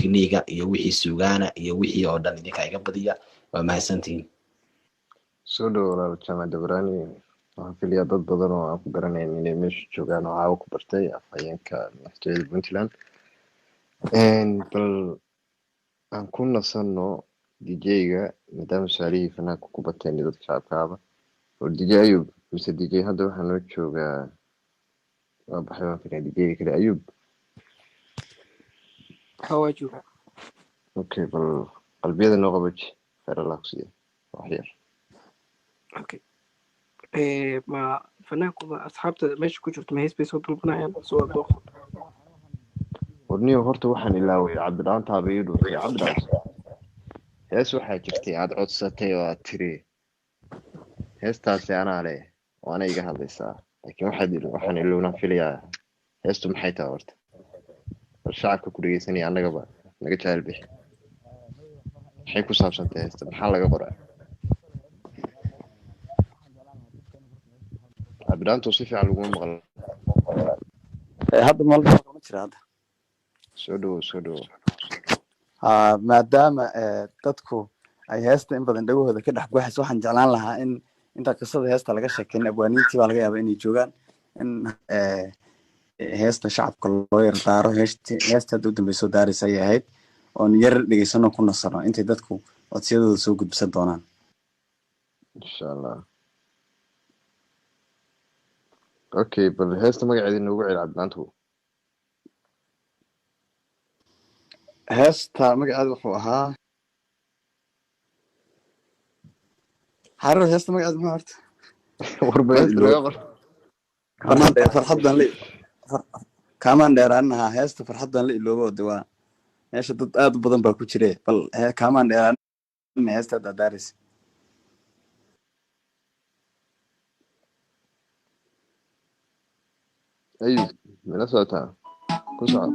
technique iyo wixii suugaana iyo wixii oo dhan idinka iga badiya waa mahadsantihiin soo dhawaad Jaamacad Dabrani waxaan filayaa dad badan oo aan ku garanayn inay meesha joogaan oo caawa ku bartay afhayeenka madaxtooyada Puntland bal aan ku nasano DJ-ga maadaama su'aalihii fanaanka ku bateen dadka shacabkaaba oo DJ Ayub mise DJ hadda waxaa noo joogaa waa baxay waan filayaa DJ kale Ayub حواجه okay bal qalbiyada noo qabaji relaxiya wax yar اوكي ما فنانكم اصحابته ماشي كنت ما هي سبيس وطلبنا يعني سو دوخ warniyo horta waxaan ilaaway cabdiraxmaan taabeeyo dhulkay cabdiraxmaan hees waxaa jirtay aad codsatay oo aad tiri heestaasi anaa leh oo ana iga hadlaysaa laakiin waxaan ilowna filayaa heestu maxay tahay horta bal shacabka ku dhegeysanaya annagaba naga jecel bixi maxay ku saabsantay heesta maxaa laga qoraa cabdiraxmaan si fiican laguma maqal hadda malba ma jira hadda soo dhawo maadaama dadku ay heesta in badan dhagahooda ka dhex guuxayso waxaan jeclaan lahaa in inta qisada heesta laga sheekeyn abwaaniintii baa laga yaabaa inay joogaan in heesta shacabka loo yar daaro heesta hadda u dambeysoo daaraysa ayay ahayd oon yar dhegeysano ku nasano intay dadku codsiyadooda soo gudbisan doonaan insha allah okay bal heesta magaceeda inoogu celi cabdiraxmaantu heesta magaceeda wuxuu ahaa xarir heesta magaceeda muxuu horta kaamaan dheeraanaha heesta farxadan la iloobo de waa meesha dad aad u badan baa ku jire bal kaamaan dheeraan heesta daadaaraysa Ayub mala socotaa ku soco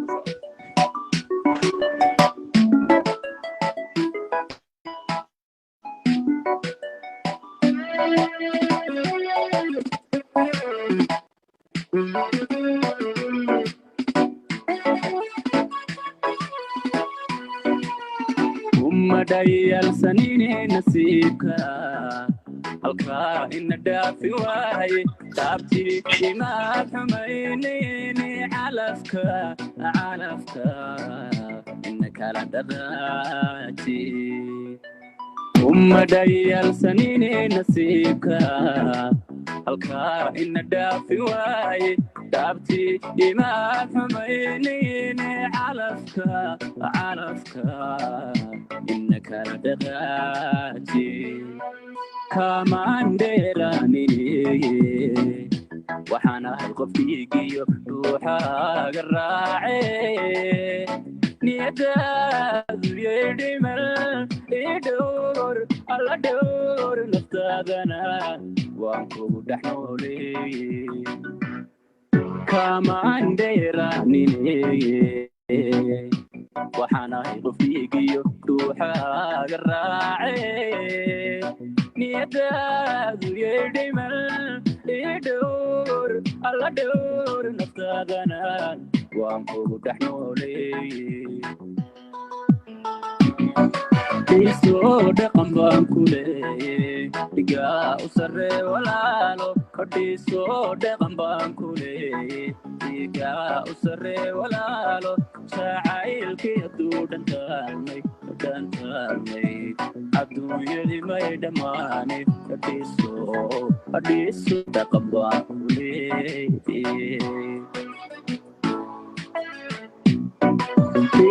umadayal sanine nasiibka halkaa ina dhaafi waaye taabtii imaad xumaynayni calafka ina kala dhaqaaji umadayal sanine nasiibka halkaa ina dhaafi waaye taabtii imaad xumaynayni calafka ina kala dhaqaaji kamanderanine waxaan ahay qofkiigiyo ruuxaaga raace niyadaadu yeedhimal idhowr alla dhowr naftaadana waan kugu dhex nooleeye kamanderanine waxaan ahay qofkiigiyo ruuxaaga raace niyadaadu yeedhimal idhowr alla dhowr naftaadana waan kugu dhex nooleeye isoo dhaqan baan ku leeye dhigaa u sarree walaalo kodhiisoo dhaqan baan ku leeye dhigaa u sarree walaalo jacaylkii hadduu dhantaalmay adduunyadii may dhammaanay hadhiiso dhaqan baan ku leeye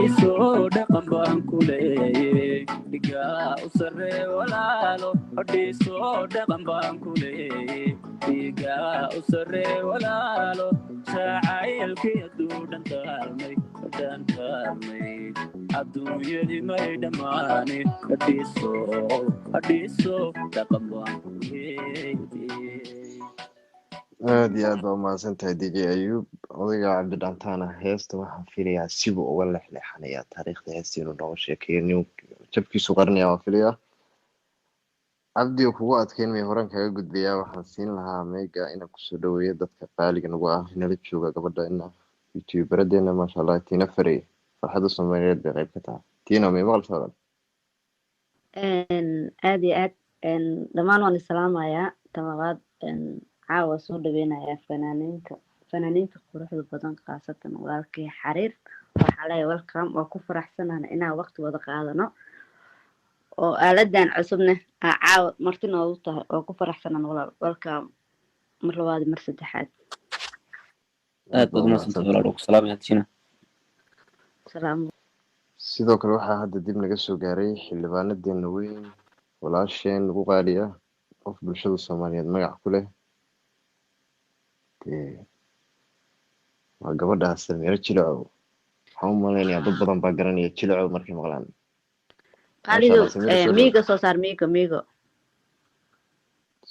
isoo dhaqan baan ku leeye dhigaa u sarree walaalo hodhiisoo dhaqan baan ku leeye dhigaa u sarree walaalo jacaylkii hadduu dhantaalmay adduunyadii may dhammaanay hadhiiso dhaqan baan ku leeye aad iyo aad baa umahadsantahay DJ Ayub odayga cabdidhaantaana heesta waxaan filayaa sibuu uga leexleexanayaa taariikhda heesta inuu nooga sheekeeyo nin jabkiisu qarinaya waan filayaa cabdi oo kugu adkeyn may horan kaga gudbayaa waxaan siin lahaa meega inaan kusoo dhaweeyo dadka qaaliga nagu ah inala jooga gabadha ina youtuberadeenna maasha allah Tina Farey farxadda Soomaaliyeed bay qayb ka tahay. Tiina may maqal soo aad iyo aad dhammaan waan islaamayaa talabaad caawa soo dhaweynayaa fanaaniinta quruxda badan khaasatan walaalkay xariir waxaa leeyahay welcome waa ku faraxsanaana inaan waqti wada qaadano oo aaladan cusubne caawa marti noogu tahay oo ku faraxsanaan walaal welcome mar labaad mar saddexaad aad baad umahadsantahay walaal ku salaamaya Tina. salaam sidoo kale waxaa hadda dib naga soo gaaray xildhibaanadeena weyn walaasheen ugu qaaliya qof bulshada Soomaaliyeed magac ku leh waa gabadha Samiira Jilacow. waxaan u maleynayaa dad badan baa garanaya Jilacow markay maqlaan. qaalido miiga soo saar miiga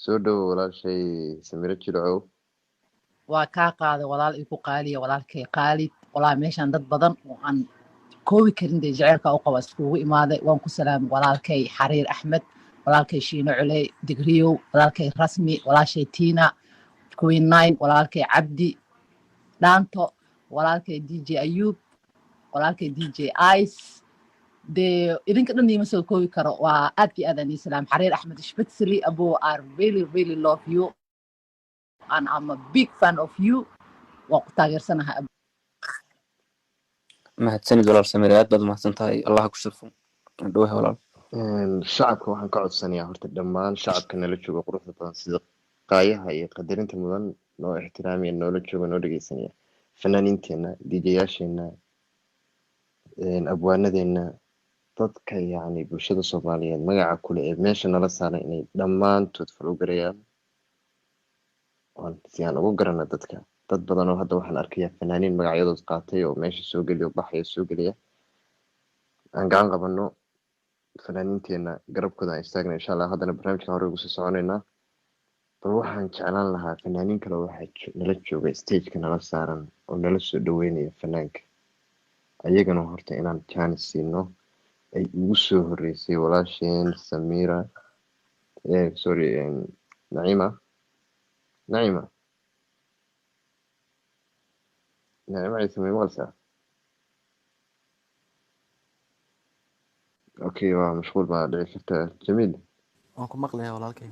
soo dhow walaashay Samiira Jilacow. waa kaa qaaday walaal igu qaaliya walaalkay qaalid walaa meeshan dad badan oo aan koobi karin dee jaceylka u qaba iskugu imaaday waan ku salaamay walaalkay xariir axmed walaalkay shiino culey digriyow walaalkay rasmi walaashay Tina Queen 9 walaalkay cabdi dhaanto walaalkay DJ Ayub walaalkay DJ Ice dee idinka dhan ima soo koobi karo waa aad iyo aad aan salaam xariir axmed Spitsley abo I really love you and I'm a big fan of you waa ku taageersanahay mahadsanid walaal Samiir aad baad umahadsantahay Allah ku shafo dhawahay walaal. shacabka waxaan ka codsanayaa horta dhammaan shacabka nala jooga quruxda badan sida qaayaha iyo qadarinta mudan noo ixtiraamiya noola jooga noo dhageysanaya fanaaniinteena DJ-yaasheena abwaanadeena dadka yacni bulshada Soomaaliyeed magaca kule ee meesha nala saaray inay dhammaantood follow garayaan si aan ugu garana dadka dad badan oo hadda waxaan arkayaa fanaaniin magacyadood qaatay oo meesha soo geliyo baxaya soo geliya aan gacan qabano fanaaniinteena garabkooda aan istaagna insha Allah haddana barnaamijka hore ugu soo soconaynaa bal waxaan jeclaan lahaa fanaaniin kale waxaa nala jooga stage-ka nala saaran oo nala soo dhaweynaya fanaanka ayagana horta inaan chance siino ay ugu soo horeysay walaasheen Samiira Naima عيسى ما يمغلسة اوكي مشغول بعد شفتها جميل waan ku maqlayaa walaalkay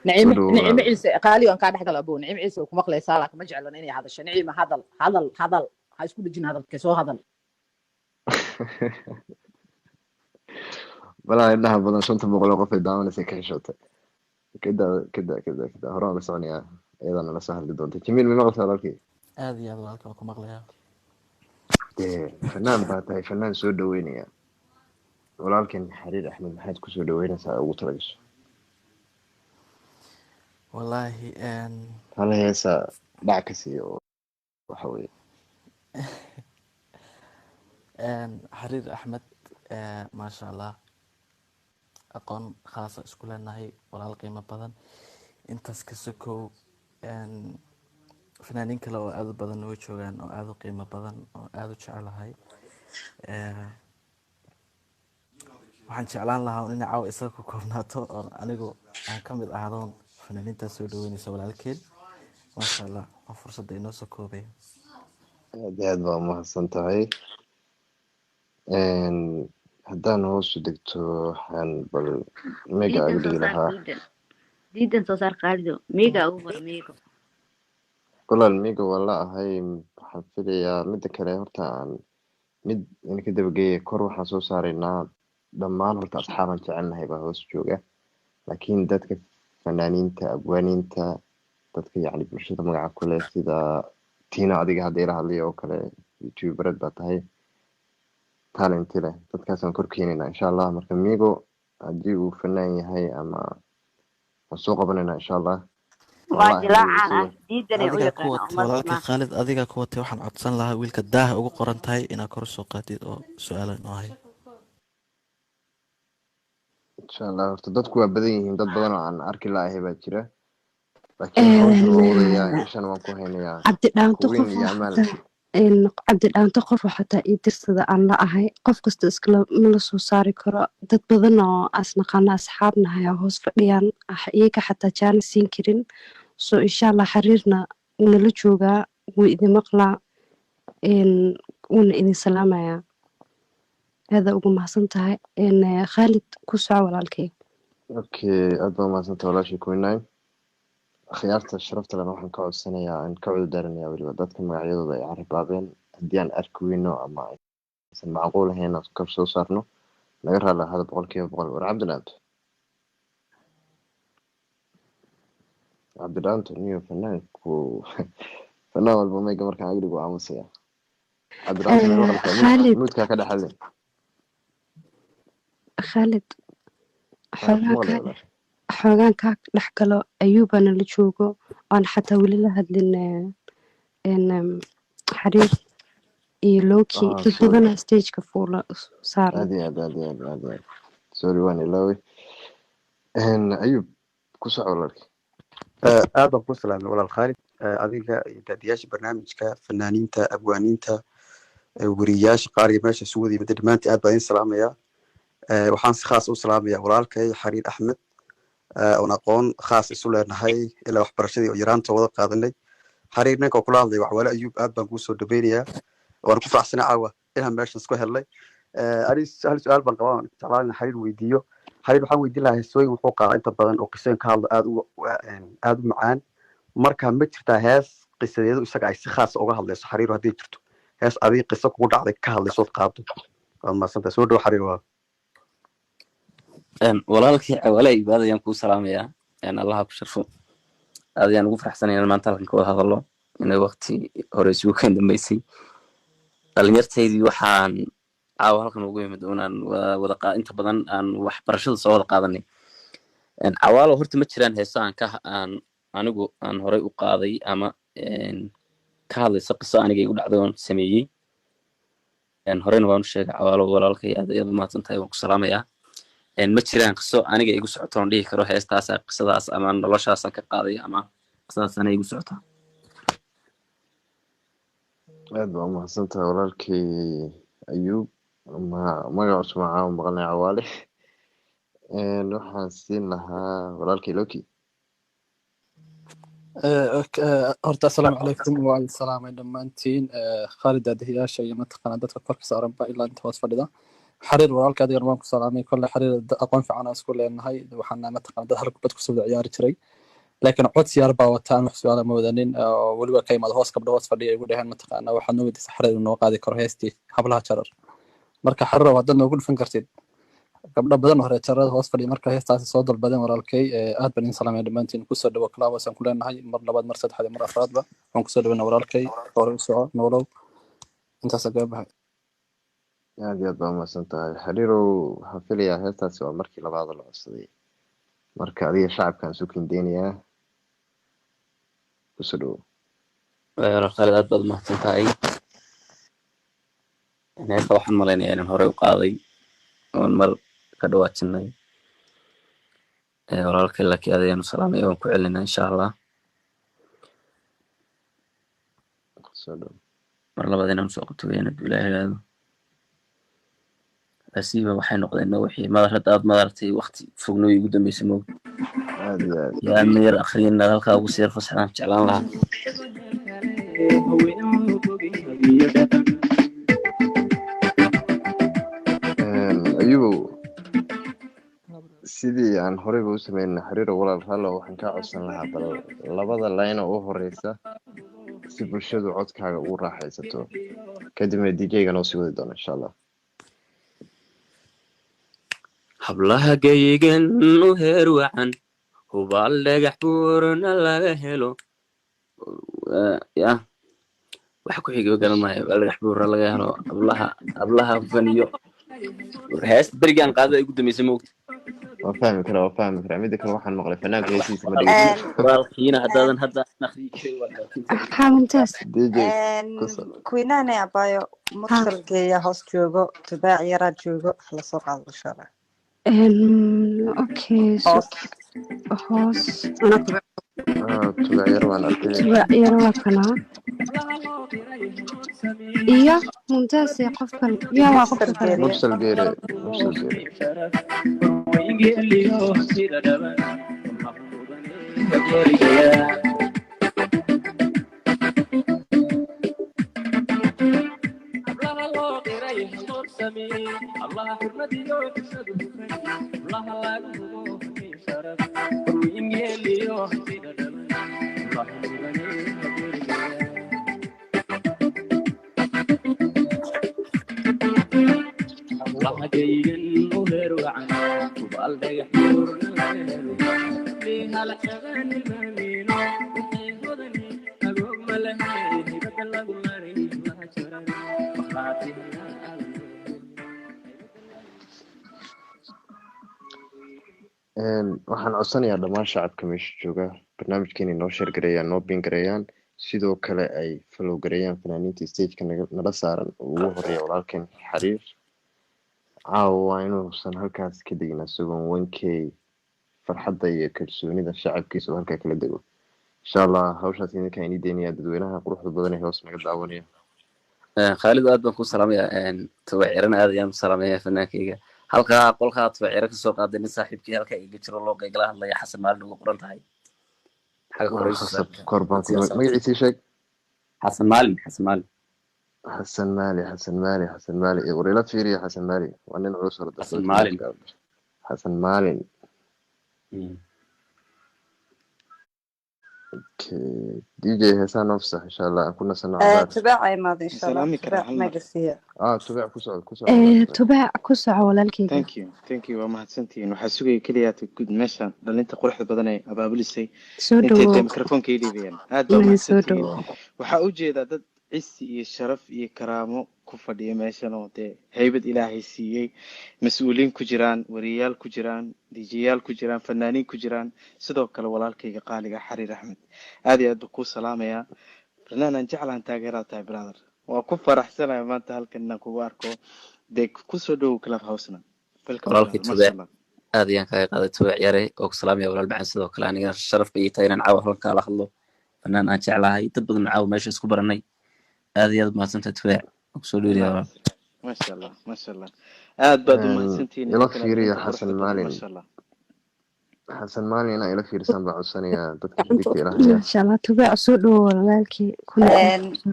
نعيم عيسى قالي وان كان دخل ابو نعيم عيسى وكما مقلay saalaak ma jeclan inay hadasho نعيم hadal ha isku dhijin hadalka soo hadal والله انها بدن شنطه بقول قف داونس كحشوته كده هران لسونيا ايضا لا سهل دونت جميل ما مغلسة walaalkay aad iyo aad walaalkay waan ku maqlayaa fanaan baa tahay fanaan soo dhaweynaya walaalkan xariir axmed maxaad ku soo dhaweynaysaa ugu talagasho wallaahi hal heesa dhac ka siiyo waxa weeye xariir axmed maasha allah aqoon khaasa isku leenahay walaal qiimo badan intaas ka sokow fanaaniin kale oo aad u badan way joogaan oo aad u qiimo badan oo aad u jecelahay waxaan jeclaan lahaa in caawa isaga ku koobnaato oo anigu aan ka mid ahaadoon fanaaniintaas soo dhaweynaysa walaalkeed maasha allah waa fursadda inoo soo koobay aad baa umahadsan tahay haddaan hoosu degto waxaan bal mega ugu dhigi lahaa diidan soo saar qaalido mega ugu bar mega walaal miga waa la ahay waxaan filayaa midda kale horta aan mid inka dabageeya kor waxaan soo saaraynaa dhammaan horta asxaaban jecelnahay baa hoos jooga laakiin dadka fanaaniinta abwaaniinta dadka yacni bulshada magaca ku leh sida Tina adiga hadda ila hadlaya oo kale youtubered baa tahay talent leh dadkaasaan kor keenaynaa insha Allah marka migo haddii uu fanaan yahay ama waan soo qabanaynaa insha Allah walaalkay khaalid adiga ku watay waxaan codsan lahaa wiilka daaha ugu qoran tahay inaad kor soo qaadid oo su-aalo inoo hay insha Allah horta dadku waa badan yihiin dad badan oo aan arki laahay baa jira laakiin hawsha waa wadayaa inshan waan ku haynayaa cabdi dhaanto qof xataa ii dirsada aan la ahay qof kasta iskala ma la soo saari karo dad badan oo asnaqaana asxaabnahay hoos fadhiyaan iyaga xataa jaana siin karin insha Allah xariirna nala joogaa wuu idin maqlaa uuna idin salaamayaa aada ugu mahadsantahay khaalid ku soco walaalkay okay aad baa mahadsantahay walaashii Queen9 khiyaarta sharafta leh waxaan ka codsanayaa aan ka cudurdaaranayaa weliba dadka magacyadooda ay carbaabeen haddii aan arki weyno ama aysan macquul ahayn aan ka soo saarno laga raali ahada 100% war cabdilaanto niyo fanaanku fanaan walba mayga markaan agdhigo aamusaya khaalid muudkaa ka dhexalin khaalid xoogaan kaa dhex galo ayuubana la joogo aan xataa weli la hadlin xariir iyo lowki dad badana stageka fuula saaran aad sorry waan ilaawi ayuub ku soco walaalkii aad baan ku salaamay walaal khaalid adiga iyo daadiyaasha barnaamijka fanaaniinta abwaaniinta wariyaasha qaar iyo meesha isugu wada yimid dhammaantii aad baan idin salaamayaa waxaan si khaas u salaamayaa walaalkay xariir axmed oon aqoon khaas isu leenahay ilaa waxbarashadii oo yaraanta wada qaadanay xariir ninka kula hadlay waxwale ayuub aad baan kuu soo dhaweynayaa waan ku faraxsanay caawa inaan meeshan isku helnay hal su-aal baan qabaa jeclaan in xariir weydiiyo xariir waxaan weydiin lahaa heesooyin wuxuu qaadaa inta badan oo qisooyin ka hadlo aad u macaan marka ma jirtaa hees qisadeedu isaga ay si khaas uga hadlayso xariir haddii jirto hees adiga qiso kugu dhacday ka hadlaysood qaado waad mahadsantahay soo dhow xariir waa walaalkii cawale ibaad ayaan kuu salaamayaa allaha ku sharfo aad ayaan ugu faraxsanayaa maanta halkan ka wada hadallo inay waqti hore isugu keen dambeysay dhalinyartaydii waxaan caawa halkan ugu yimid inaan inta badan aan waxbarashada soo wada qaadanay cawaalo horta ma jiraan heeso anigu aan horey u qaaday ama ka hadlaysa qiso aniga igu dhacday oon sameeyey horeyna waan u sheegay cawaalo walaalkay aad ayaad u mahadsantahay waan ku salaamayaa ma jiraan qiso aniga igu socoto oon dhihi karo heestaasa qisadaas ama noloshaasaan ka qaaday ama qisadaas aniga igu socota aad baa u mahadsantahay walaalkay ayuub magaca cusub aan maqalnay cawaale waxaan siin lahaa walaalkay loki horta assalaamu calaykum waan salaamay dhammaantiin khaalid daadiyaasha iyo mataqaana dadka korka saaranba ilaa inta hoos fadhida xariir walaalka adigana waan ku salaamay kolle xariir aqoon fiican aan isku leenahay waxaana mataqaana dad hal kubad kusoo ciyaari jiray laakiin codsi yar baa wataan wax su'aala ma wadanin oo weliba ka imaado hoos gabdho hoos fadhiya igu dhaheen mataqaana waxaad noo weydiisay xariir inuu qaadi karo heestii hablaha jarar marka xariir waa dad noogu dhufan kartid gabdho badan hore jarada hoos fadhiya marka heestaasi soo dalbadeen walaalkay aad baan idin salaamay dhammaantiin kusoo dhawo clabos aan ku leenahay mar labaad mar saddexaad mar afraadba waan kusoo dhaweynaa walaalkay hore u soco noolow intaas agaa baxay aad iyo aad baa umahadsantahay xariirow waxaan filayaa heestaasi waa markii labaad la codsaday marka adiga shacabkaan isu kindeynayaa kusoo dhawo khaalid aad baad umahadsantahay heesta waxaan malaynayaa inaan horey u qaaday oon mar ka dhawaajinay walaalkay laakiin aad ayaan u salaamay waan ku celinaa insha allah mar labaad inaan soo qabto weyaan hadduu ilaahay yidhaahdo asiiba waxay noqdeen wixii hadda aad madartay waqti fogno igu dambeysay moog yaa meer akhriina halkaa ugu sii fasaxaan jeclaan lahaa ayubow sidii aan horeyba u sameynay xiriiro walaal hallo waxaan kaa codsan lahaa bal labada layna u horeysa si bulshadu codkaaga ugu raaxaysato kadibna dj-ga noo sii wadi doona insha allah hablaha gaygan u heer wacan hubaal dhagax buurna laga helo ya waxa ku xiga garan maayo dhagax buurna laga helo hablaha faniyo heesta berigaan qaadada ay ugu dambeysay moogta waa fahmi karaa mida kale waxaan maqlay fanaanka heesiisa ma dhegeysan walaalkiina haddaadan hadda Queen9 abayo mursal geeya hoos joogo tubaac yaraa joogo la soo qaado insha allah okay hoos tubaac yar waan arkay tubaac yar waa kana iyo mumtaaz qof kale yaa waa qof kale mursal geere سمي الله حرمتي يوم تشهد الله لا يقوم في شرف وين يلي يوم تدل الله الله جايين وغير وعنا وبقلب يحضر ليها لحغان المامين وحيفضني أقوم ملهي بدل أقول لاري الله شرر وخاتي waxaan codsanayaa dhammaan shacabka meesha jooga barnaamijkeena inoo sheer gareeyaan noo biin gareeyaan sidoo kale ay follow gareeyaan fanaaniinta stageka nala saaran oo ugu horeeya walaalkeen xariir caawa waa inuusan halkaas ka degin isagoon 1k farxadda iyo kalsoonida shacabkiisa oo halkaa kala dego insha allah hawshaas idinkaa inii deynayaa dadweynaha quruxda badan ee hoos naga daawanaya khaalid aad baan ku salaamayaa tawacirana aad ayaan u salaamayaa fanaankayga halkaa qolkaa tawaciro kasoo qaaday nin saaxiibkii halkaa iga jiro loo qaygala hadlaya xasan maalin ugu qoran tahay magaciisii sheeg xasan maalin xasan maali warila fiiriya xasan maali waa nin culus xasan maalin dj heesaan nofsax insha allah aan ku nasano تباع ماضي إن شاء الله تباع ما قصير tubaac ku tubaac ku soco walaalkayga thank you waa mahadsantihiin waxaa sugaya keliya guud meeshan dhalinta quruxda badan ee abaabulisay soo intay dhawow mikrofoonka ii dhiibayaan aad baa soo mahadsantihiin dhawow waxaa u jeedaa dad cisi iyo sharaf iyo karaamo ku fadhiya meeshan oo dee haybad ilaahay siiyey mas-uuliin ku jiraan wariyaal ku jiraan dijiyaal ku jiraan fanaaniin ku jiraan sidoo kale walaalkayga qaaliga xariir axmed aad iyo aad baan kuu salaamayaa barnaamijaan jeclaan taageeraa tahay brother waa ku faraxsanaya maanta halkan inaan kugu arko dee kusoo dhowow club housena walaalkii tubaac aad ayaan kaaga qaaday tubaac yare oo ku salaamaya walaal macaan sidoo kale aniga sharaf bay ii tahay inaan caawa halkaa la hadlo fanaan aan jeclahay dad badan caawa meesha isku baranay aad iyo aad mahadsantahay tubaac kusoo dhoweynaya walaal maasha allah aad baad u mahadsantihiin ila fiiriya xasan maalin xasan maalin inaa ila fiirsaan baa codsanayaa dadka xidigta ilahaya insha allah tubaac soo dhawow walaalkii kuna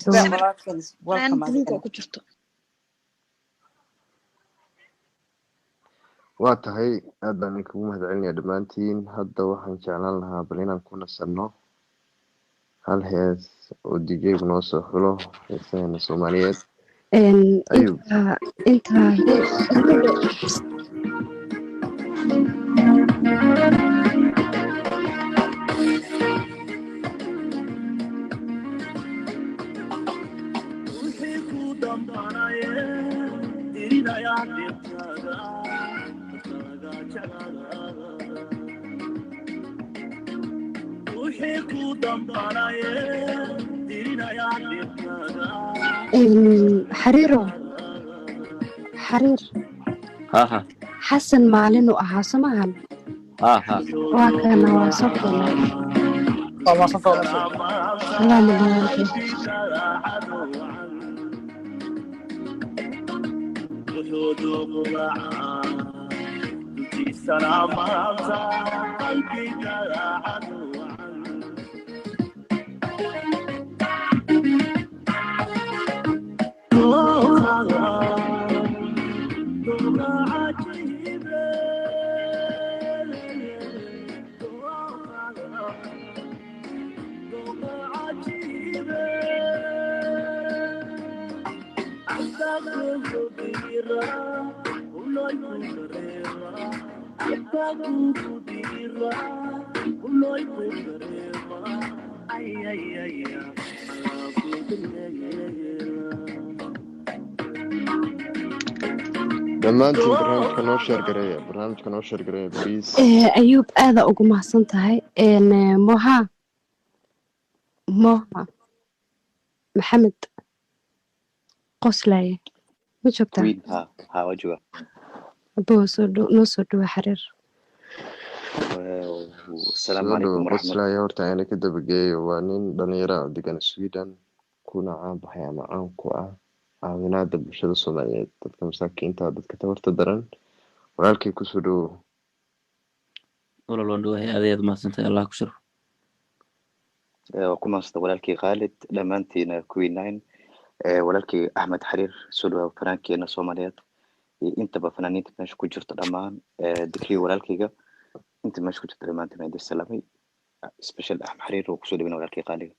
soo تباع dhawow ولكن welcome عليكم waa tahay aad baan idinkugu mahadcelinayaa dhammaantiin hadda waxaan jeclaan lahaa bal inaan ku nasanno hal hees oo djgu noo soo xulo heesaheena soomaaliyeed ayub intaa xariiro xariir ha xasan maalin uu ahaa soo maahan ha waa kana waa soo kulmay salaamu calaykum dhammaantiin barnaamijka noo sheer gareeya please ayuub aada ugu mahadsan tahay moha maxamed qoslaye ma joogtaa aboo noo soo dhawa xariir qoslaya horta ayna ka dabageeyo waa nin dhalinyara oo degan sweden kuna caan baxay ama caan ku ah caawinaada bulshada soomaaliyeed dadka masaakiinta dadka tabarta daran walaalkay kusoo dhawow walaal waan dhawahay aad iyo aad mahadsantahay allah ku sharfo waa ku mahadsantahay walaalkii khaalid dhammaantiina kuwii nine walaalkii axmed xariir soo dhawaab fanaankeena soomaaliyeed intaba fanaaniinta meesha ku jirta dhammaan dikriyo walaalkayga inta meesha ku jirta dhammaantiin aan idin salaamay special axmed xariir oo kusoo dhaweyna walaalkay qaaliga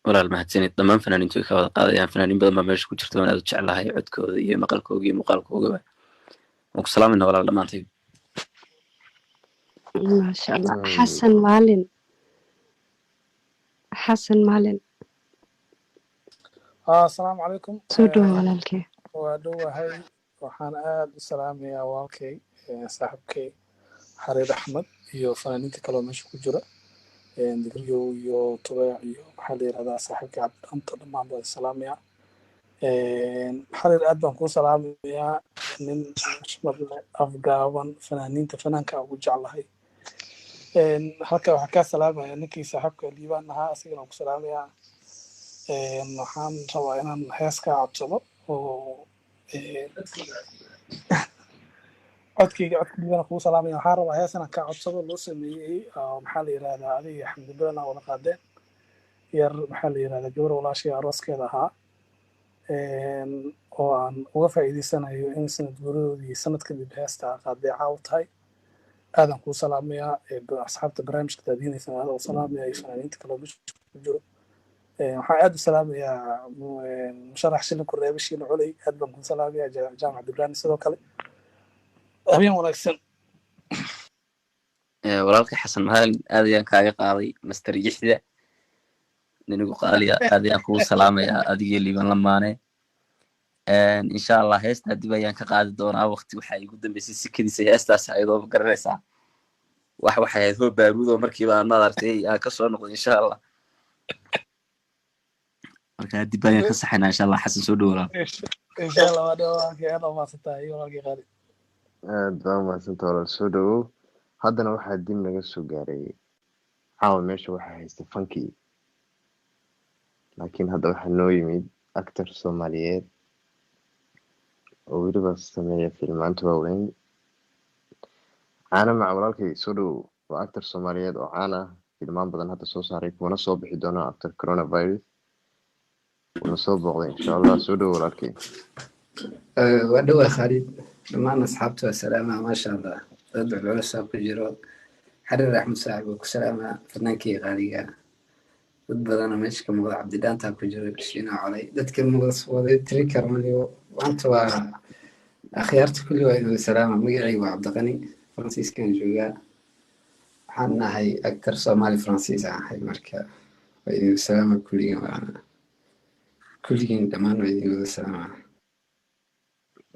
walaal mahadsanid dhammaan fanaaniintu way ka wada qaadayaan fanaaniin badan baa meesha ku jirta waan aad u jeclahay codkooda iyo maqalkooga iyo muuqaalkoogaba waan ku salaamayna walaal dhammaantay maasha allah xasan maalin asalaamu calaykum soo dhawo walaalkee waa dhowahay waxaan aad u salaamayaa walaalkay saaxiibkay xariir axmed iyo fanaaniinta kaloo meesha ku jira digriyow iyo tubeec iyo maxaa la yirahdaa saaxiibkay cabdidhanto dhammaan baan salaamayaa xariir aad baan kuu salaamayaa nin mashmadle afgaaban fanaanka ugu jeclahay halka waxaan kaa salaamaya ninkii saaxiibka liibaan ahaa asigana ku salaamayaa waxaan rabaa inaan hees kaa codsado oo codkayga liibana kugu salaamaya waxaan rabaa hees inaan kaa codsado loo sameeyey maxaa la yirahdaa adiga xamdi badan aa wada qaadeen yar maxaa la yirahdaa gabar walaashay arooskeeda ahaa oo aan uga faa'iidaysanayo in sanad guuradoodii sanad kadib heesta qaadeeca u tahay aadan kuu salaamayaa asxaabta barnaamijka daadiinaysan aada u salaamaya iyo fanaaniinta kaloo meesha ku jiro waxaan aad u salaamayaa musharax shilinku reebe shiil culey aad baan kuu salaamayaa jaamac dubraani sidoo kale habeen wanaagsan walaalka xasan maalin aad ayaan kaaga qaaday master yixda ninigu qaaliya aad ayaan kugu salaamayaa adigii liiban lamaane insha allah heestaa dib ayaan ka qaadi doonaa waqti waxaa igu dambeysay sikadiisa heestaas ayadoo garanaysaa waxay ahayd hoo baaruud oo markiiba aan maaragtay aan ka soo noqday insha allah marka dib ayaan ka saxaynaa insha allah xasan soo dhowaa insha allah waa dhawaankii aad umaasantahay iyo walaalkii qaali aad baa umaadsanta walaal soo dhawow haddana waxaa dib naga soo gaaray caawa meesha waxaa haysta fankii laakiin hadda waxaa noo yimid actor soomaaliyeed oo weliba sameeya filmaanta waaweyn caana maca walaalkay soo dhawow waa actor soomaaliyeed oo caan ah filmaan badan hadda soo saaray kuwana soo bixi doona after coronavirus una soo booqday insha allah soo dhawow walaalkay waa dhowaa khaalid dhammaan asxaabta waa salaamaa maasha allah dad culculusaa ku jiro xariir axmed saaxib waa ku salaamaa fannaankii qaaliga dad badana meesha ka muuqda cabdidhaantaa ku jiro shiina colay dadka wada tiri karmaniyo maanta waa akhyaarta kulli waa idin salaama magacayga waa cabdiqani faransiiskan joogaa waxaan nahay actor soomaali faransiis aan ahay marka waa idin salaama kulligiin dhammaan waa idin wada salaama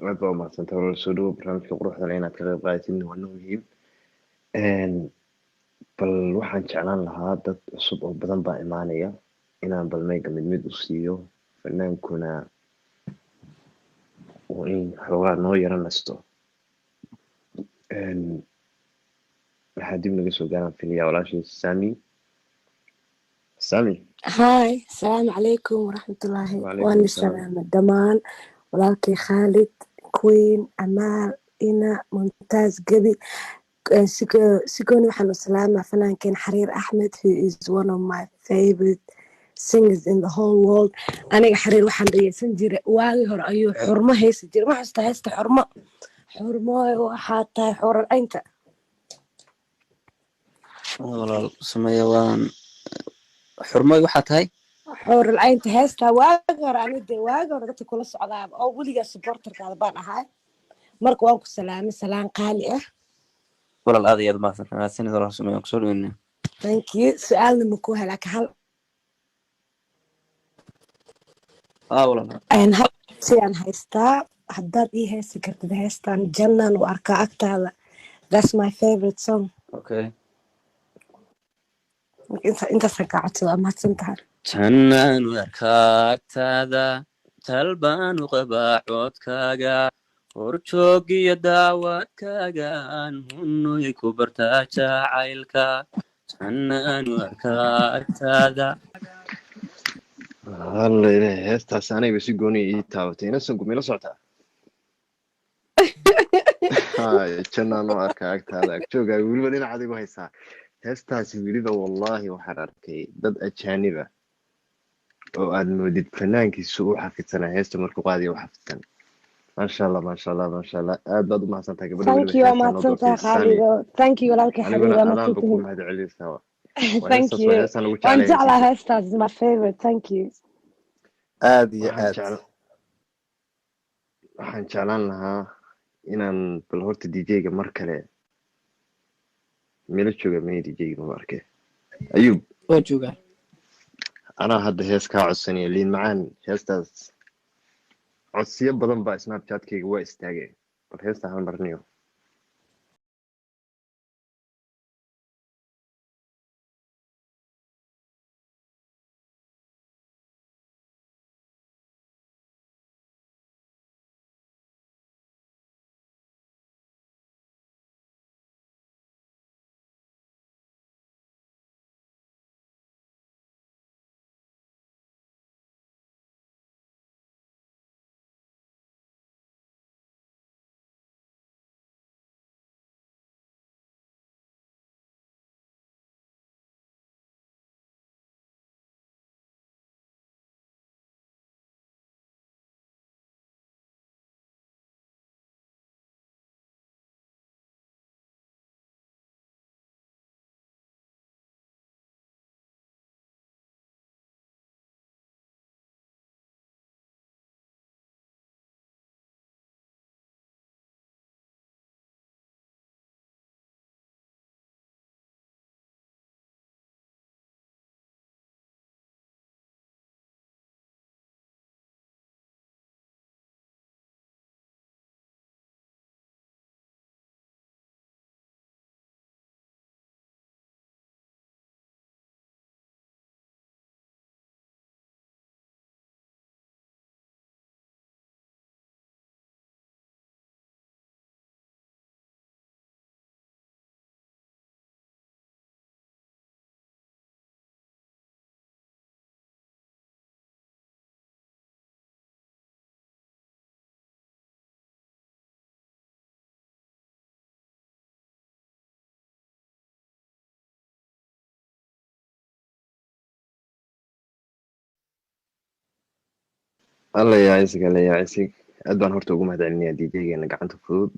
aad baa umaadsanta walaal soo dhawow barnaamijka quruxda leh inaad ka qayb qaadatin waa noo muhiim bal waxaan jeclaan lahaa dad cusub oo badan baa imaanaya inaan bal mayga mid u siiyo fanaankuna oo in xoogaa noo yara nasto waxaa dib naga soo gaaraan filiyaa walaashii sami هاي السلام عليكم ورحمة الله وعليكم وأنا السلام السلام دمان ولكن خالد كوين أمال إنا ممتاز قبي سيكون وحنا السلام فنان كان حرير أحمد who is one of my favorite singers in the whole world أنا حرير وحنا ريسن جري واقي هر أيو حرمة هيس جري ما هست حرمة وحتى حور أنت walaal sameeya waan xurmay waxaa tahay حور العين تهستا واقر أنا دي واقر قلت كل الصعداء أو ولي سبورتر كذا بان هاي مركو أنكو سلام قالي walaal aad iyo aad mahadsanid walaal sameeya kusoo dhaweyna thank you سؤالنا مكوها لك هل walaal أنا هل سيان هايستا حداد إيه هايستا كرت هايستا جنن وأركا أكتالا that's my favorite song okay أنت سكعت ما تسنتها jannaan warkaagtaada talbaanu qabaa codkaaga horjoogiyo daawadkaagaan hunoy ku bartaa jacaylka jannaan warkaagtaada alla ilaahay heestaas anayba si gooni ii taabatay inasanku mila socotaa hay jannaan u arkaa agtaada joogaa weliba dhinacaad igu haysaa heestaasi weliba wallaahi waxaan arkay dad ajaaniba oo aad moodid fanaankiisu u xafidsanaa heesta markuu qaadiya u xafidsan maasha allah maasha allah maasha allah aad baad u mahadsantahay gabadha thank weliba you waa heestaa noo mahadsantahay doortay sami khaalido thank you walaalkay xariir aniguna waa adaanba ku mahadsantihiin mahad celinaysaa waa thank heestaas you waa heestaan ugu waan jeclay jeclaa heesiisa heestaas is my favorite thank you aad iyo waxaan aad jecel waxaan jeclaan lahaa inaan bal horta DJ-ga mar kale meelo jooga may DJ-ga ma arkay ayuub waa joogaa anaa hadda hees kaa codsanaya liin macaan heestaas codsiyo badan baa snapchatkayga waa istaagay bal heesta hal marniyo alla yaacisiga alla yaacisig aad baan horta ugu mahad celinayaa DJ-geena gacanta fudud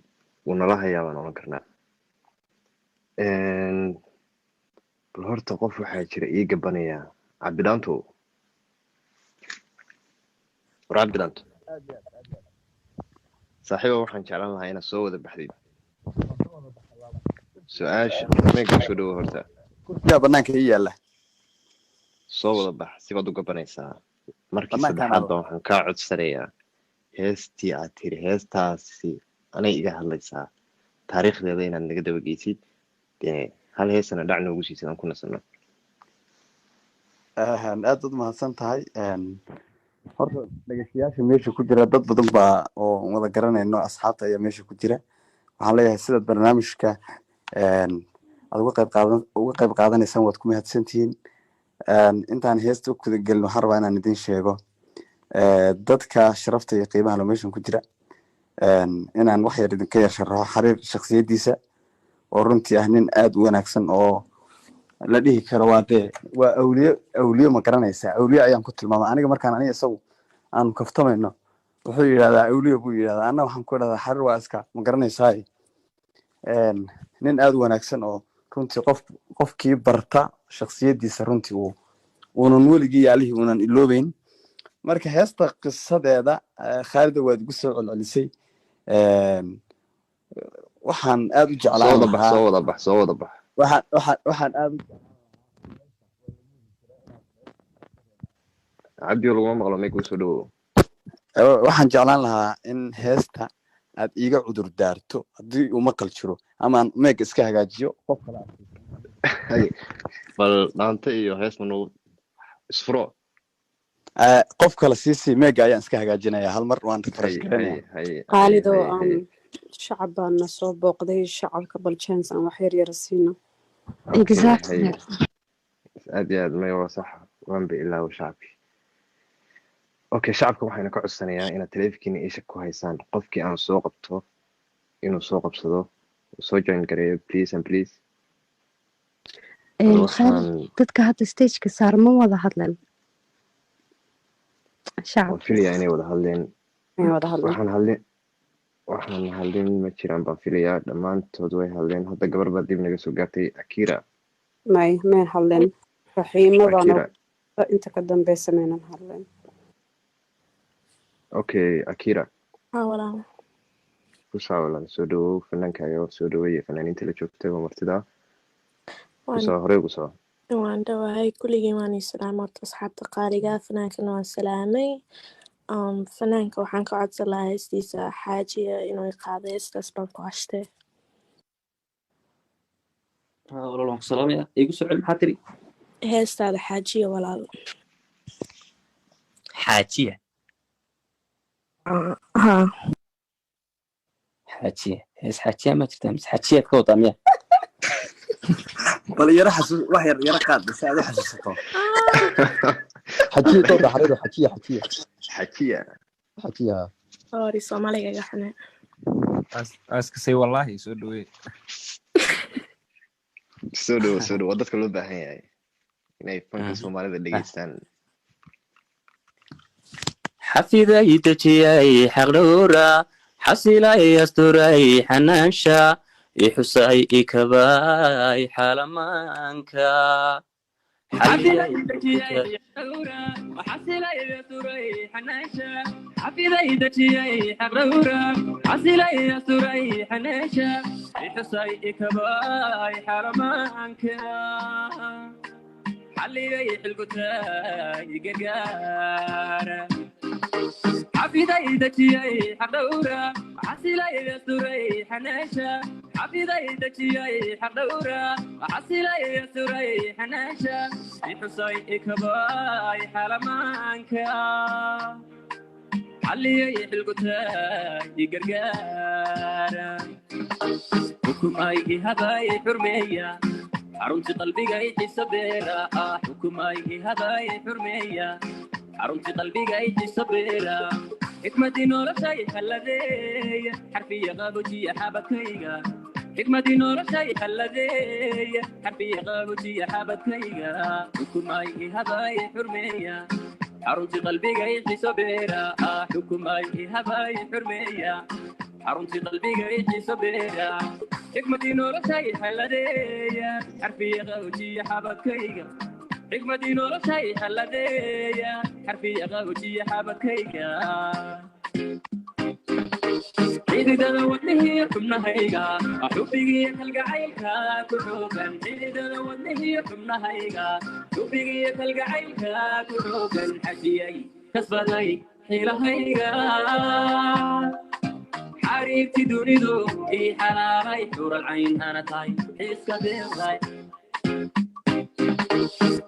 wuu nala hayaa baan oran karnaa bal horta qof waxaa jira ii gabanaya cabdidhaanto war cabdidhaanto saaxiiba waxaan jeclaan lahaa inaad soo wada baxdid su-aasha meega soo dhawo horta kursigaa banaanka ii yaala soo wada bax sibaad u gabanaysaa markii banaankaan saddexaad ado baa waxaan kaa codsanayaa heestii aad tiri heestaasi anay iga hadlaysaa taariikhdeeda inaad naga dabageysid dee hal heesana dhac noogu siisid aan ku nasano aad baad u mahadsan tahay horta dhegeystayaasha meesha ku jira dad badan baa oo wada garanayno asxaabta ayaa meesha ku jira waxaan leeyahay sidaad barnaamijka aad uga qayb qaadanaysaan waad ku mahadsantihiin intaan heesta u kuda gelin waxaan rabaa inaan idin sheego dadka sharafta iyo qiimaha lo meeshan ku jira inaan wax yar idinka yar sharaxo xariir shakhsiyadiisa oo runtii ah nin aad u wanaagsan oo la dhihi karo waa dee waa awliyo ma garanaysaa awliyo ayaan ku tilmaama aniga markaan aniga isagu aanu kaftamayno wuxuu yidhahdaa awliyo buu yidhahdaa anna waxaan ku idhahdaa xariir waa iska ma garanaysaa nin aad u wanaagsan oo runtii qofkii barta shakhsiyadiisa runtii uunan weligii yaalihii uunan iloobeyn marka heesta qisadeeda khaalida waad igu soo celcelisay waxaan aad u jeclaan lahaa soo wada bax waxaan aad u cabdi laguma maqlo meeg soo dhawo waxaan jeclaan lahaa in heesta aad iiga cudur daarto haddii uu maqal jiro ama aan meeg iska hagaajiyo qof kale bal dhaanta iyo hees ma nagu isfuro qof kale siisii meega ayaan iska hagaajinaya hal mar waan refresh garanaya qaalido shacab baana soo booqday shacabka bal chance aan wax yar yara siino exactly aad iyo aad may waa sax waan ba ilaawo shacabki okay shacabka waxayna ka codsanayaa inaad taleefankiina isha ku haysaan qofkii aan soo qabto inuu soo qabsado soo join gareeyo please and please dadka hadda stageka saar ma wada hadlan waan filayaa inay wada hadleen waxaan hadlin waxaan hadlin ma jiraan baan filayaa dhammaantood way hadleen hadda gabar baa dib naga soo gaartay akira mayn hadleen raxiimo baan akira inta ka dambeysa maynan hadleen okay akira haa walaal kusaa walan soo dhawow fanaankaaga soo dhaweeye fanaaniinta la joogtay waa martida waan kusaa horey kusoo waan dhawahay kulligeen waan islaamay horta asxaabta qaaliga fanaankana waan salaamay fanaanka waxaan ka codsan lahaa heestiisa xaajiya inuu qaado heestaas baan ku hashtay walaal waan ku salaamaya igu soo celi maxaa tiri heestaada xaajiya walaal xaajiya haa xaajiya hees xaajiya ma jirtaa mise xaajiyaad ka wadaa miya bal yara xasuus wax yara qaad si aad u xasuusato حكي توضح حريرة حكي sorry Soomaaliga iga xune aska say wallahi soo dhaweey soo dhawo dadka loo baahan yahay inay fanka Soomaalida dhageystaan xafiday dajiyay xaqdhowra xasilay asturay xanaansha ixusay ikabay xalamanka حفيدة دجيي حقورا وحصيلة يسوري حناشا حفيدة دجيي حقورا حصيلة يسوري حناشا يحصي إكباي حرمانك حلي حلقتاي قرقارا حفيدة دجيي حقورا حصيلة يسوري حناشا حفيدة دجيي حقورا حصيلة يسوري حناشا يحصي إكباي حرمانك حلي حلقتاي قرقارا حكم أي هباي حرمية حرمت قلبي قايد صبيرة حكم أي هباي حرمية حرمت قلبي قايد صبيرة حكمتي نور شيء خلدي حرفي غابتي حابتيغا حكمتي نور شيء خلدي حرفي غابتي حابتيغا حكم أي هباي حرمية حرمت قلبي قايد صبيرة حكم أي هباي حرمية حرمت قلبي قايد صبيرة حكمتي نور شيء خلدي حرفي غابتي حابتيغا حكمتي نور شيء خلدي حرفي غابتي حابتيغا حيدة ودنه حمنهيغا حبيغي كالقعيلكا كحوكا حيدة ودنه حمنهيغا حبيغي كالقعيلكا كحوكا حجيي كسبتي حيلهيغا حريبتي دونيدو اي حلالي حور العين انا تاي حيسكا بيضاي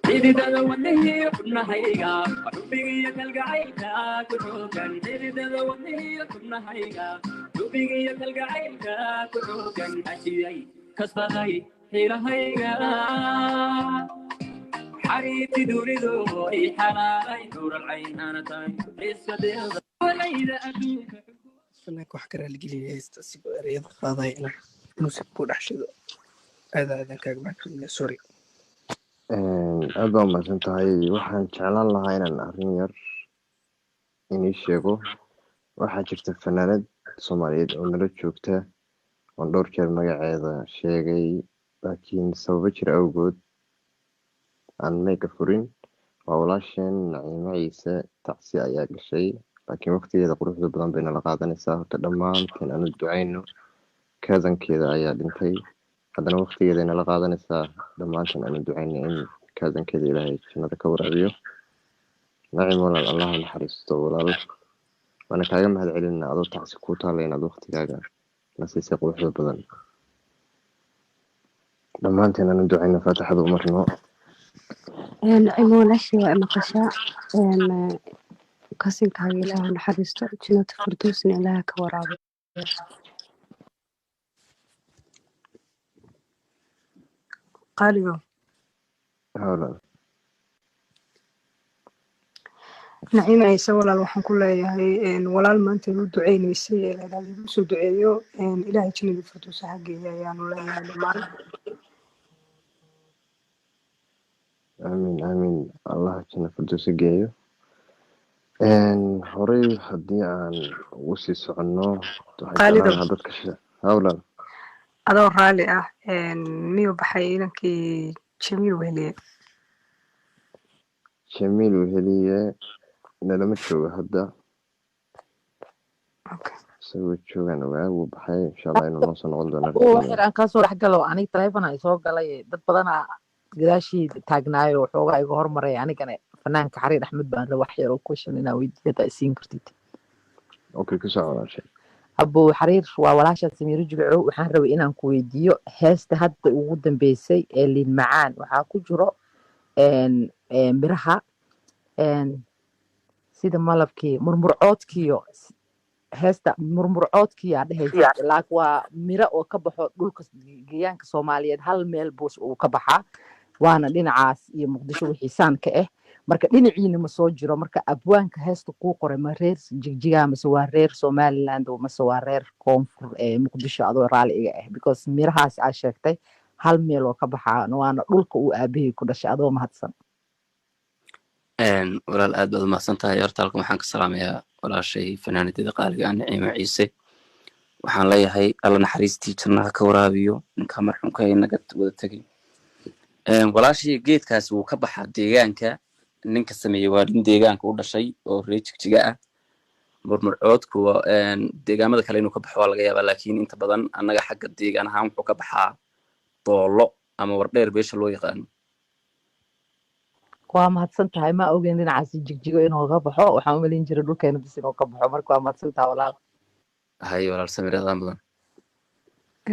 حيدة ودنه حمنهيغا حبيغي كالقعيلكا كحوكا حيدة ودنه حمنهيغا حبيغي كالقعيلكا كحوكا حجيي كسبتي حيلهيغا حريتي دونيدو اي حلالي حور العين انا تاي حيسكا بيضاي وليد ادوك fanaanka wax karaa la geliyay heesta sigoo ereyada qaadaya inuu si ku dhex shido aadaadan kaaga maxkamina sorry aad baa umahadsan tahay waxaan jeclaan lahaa inaan arrin yar inii sheego waxaa jirta fanaanad Soomaaliyeed oo nala joogta oon dhowr jeer magaceeda sheegay laakiin sababo jira awgood aan mayka furin waa walaasheen Naciimo Ciise tacsi ayaa gashay laakiin waqtigeeda quruxda badan bay nala qaadanaysaa horta dhammaanteen aanu ducayno kaadankeeda ayaa dhintay haddana waqtigeeda nala qaadanaysaa dhammaanteen aanu ducayno in kaadankeeda ilaahay jannada ka waraabiyo Naciimo walaal allah ha naxariisto walaal waana kaaga mahad celinaa adoo tacsi kuu taalla inaad waqtigaaga na siisay quruxda badan dhammaanteen aanu ducayno faatixada u marno Naciimo walaashey waa maqashaa kasinkaaga ilaaha naxariisto jannada firdowsna ilaaha ka waraabiyo qaaligo hawla Naciimo Ciise walaal waxaan ku leeyahay walaal maanta igu duceynaysay ilaahay igu soo duceeyo ilaahay jannada firdowsa xaggeeda ayaanu leenahay dhammaan amiin allah janna firdowsa geeyo horey haddii aan ugu sii soconno waxaan jeclaan qaalidow lahaa dadka hawlan adoo raalli ah miyuu baxay inankii jamiil weheliye jamiil weheliye nalama joogo hadda isagoo joogaan ogaa wuu baxay insha allah inuu noo soo noqon doono waxyar aan kaasoo dhex galo aniga taleefona ay soo galay dad badanaa gadaashii taagnaayo waxoogaa iga hormaray anigana fanaanka xariir axmed baan la waxyar oo question inaa weydiiyada ay siin kartid okay ku soo walaashay abo xariir waa walaasha samiiro jilco waxaan rabay inaan ku weydiiyo heesta hadda ugu dambeysay ee liin macaan waxaa ku jiro miraha sida malabkii murmurcoodkiyo heesta murmurcoodkiyaa dhehaysa laakiin waa miro oo ka baxo dhulka geeyaanka soomaaliyeed hal meel buus uu ka baxaa waana dhinacaas iyo muqdisho wixii saan ka ah marka dhinaciina ma soo jiro marka abwaanka heesta kuu qoray ma reer jigjiga mase waa reer somaliland mase waa reer koonfur muqdisho adoo raali iga ah because mirahaas aa sheegtay hal meel oo ka baxaa waana dhulka uu aabahey ku dhashay adoo mahadsan walaal aad baad umahadsan tahay horta halkan waxaan ka salaamayaa walaashay fanaanadada qaaliga ah Naciima Ciise waxaan leeyahay alla naxariistii jannaha ka waraabiyo ninka marxuumka ay naga wada tagay walaashii geedkaas wuu ka baxaa deegaanka ninka sameeyay waa nin deegaanka u dhashay oo reer jigjiga ah murmurcoodku deegaamada kale inuu ka baxo waa laga yaabaa laakiin inta badan annaga xagga deegaan ahaan wuxuu ka baxaa doolo ama wardheer beesha loo yaqaano waa mahadsan tahay ma ogeyn dhinacaasi jigjigo inuu ka baxo waxaan u malin jiray dhulkeena bis inuu ka baxo marka waa mahadsan tahay walaal hay walaal samiradaan badan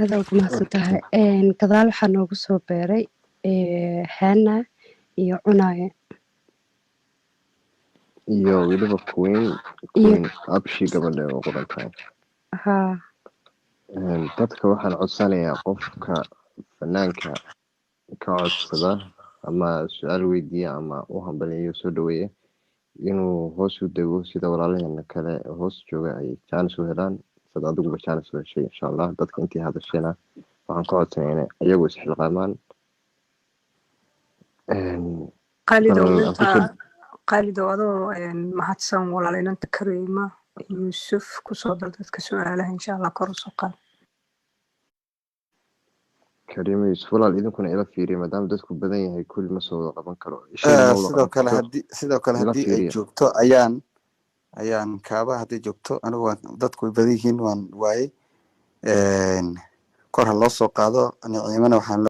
aad ugu mahadsan tahay gadaal waxaa noogu soo beeray hana iyo cunaaye iyo weliba queen abshi gabadhe oo qoran tahay haa dadka waxaan codsanayaa qofka fanaanka ka codsada ama su-aal weydiiya ama u hambaliyo soo dhaweeya inuu hoos u dego sida walaalaheena kale hoos jooga ay jaanis u helaan sida adiguba jaanis u heshay insha allah dadka intii hadashayna waxaan ka codsanaya inay iyagu isxilqaamaan qaalidow adoo mahadsan walaal inanta kariima yuusuf kusoo dal dadka su-aalaha insha allah kor usoo qaad kariima yuusuf walaal idinkuna ila fiiriya maadaama dadku badan yahay kulli ma soo wada qaban karo sidoo kale haddii ay joogto ayaan kaaba haddii joogto anigu dadku way badan yihiin waan waayey kor ha loo soo qaado Naciimana waxaan